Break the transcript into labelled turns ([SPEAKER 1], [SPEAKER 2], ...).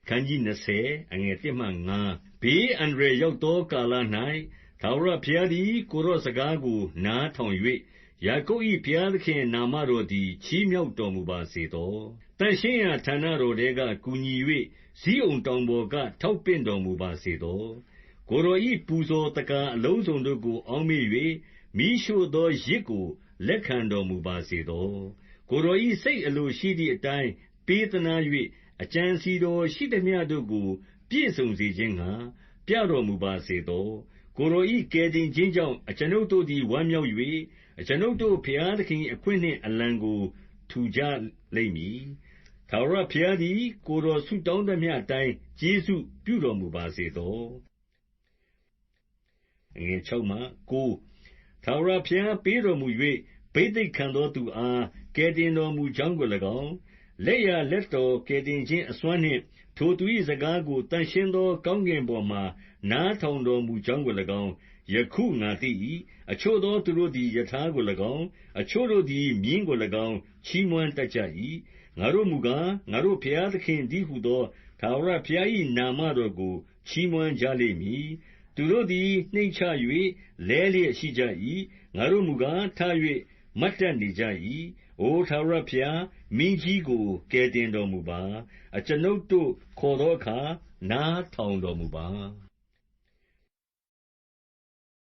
[SPEAKER 1] ခန်းကြီး20အငယ်1မှ5ဘေးအန္တရာယ်ရောက်သောကာလ၌ထာဝရဘုရားသည်ကိုယ်တော်စကားကိုနားထောင်၍ယာကုပ်၏ဘုရားသခင်နာမတော်သည်ချီးမြှောက်တော်မူပါစေသောတန်ရှင်းရာဌာနတော်ထဲကကူညီ၍ဇိအုန်တောင်ပေါ်ကထောက်ပင့်တော်မူပါစေသောကိုယ်တော်၏ပူဇော်တကာအလုံးစုံတို့ကိုအောက်မေ့၍မိရှို့သောရစ်ကိုလက်ခံတော်မူပါစေသောကိုယ်တော်၏စိတ်အလိုရှိသည့်အတိုင်းပေးသနား၍အကြံစီတော်ရှိသမျှတို့ကိုပြည့်စုံစေခြင်းငှါပြတော်မူပါစေသောကိုယ်တော်၏ကယ်တင်ခြင်းကြောင့်အကျွန်ုပ်တို့သည်ဝမ်းမြောက်၍အကျွန်ုပ်တို့ဘုရားသခင်၏အခွင့်နှင့်အလံကိုထူကြလိမ့်မည်ထာဝရဘုရားသည်ကိုယ်တော်ဆုတောင်းသမျှအတိုင်းကျေးဇူးပြုတော်မူပါစေသော6ထာဝရဘုရားပေးတော်မူ၍ဘိသိက်ခံသောသူအားကယ်တင်တော်မူကြောင်းကို၎င်းလက်ျာလက်တော်ကယ်တင်ခြင်းအစွမ်းနှင့်ထိုသူ၏စကားကိုသန့်ရှင်းသောကောင်းကင်ပေါ်မှနားထောင်တော်မူကြောင်းကို၎င်းယခုငါသိ၏အချို့သောသူတို့သည်ယထာကို၎င်းအချို့တို့သည်မြင်းကို၎င်းချီးမွမ်းတတ်ကြ၏ငါတို့မူကားငါတို့ဘုရားသခင်တည်းဟူသောထာဝရဘုရား၏နာမတော်ကိုချီးမွမ်းကြလိမ့်မည်သူတို့သည်နှိမ့်ချ၍လဲလျက်ရှိကြ၏ငါတို့မူကားထ၍မတ်တတ်နေကြ၏အိုထာဝရဘုရားမင်းကြီးကိုကယ်တင်တော်မူပါအကျွန်ုပ်တို့ခေါ်သောအခါနားထောင်တော်မူပါ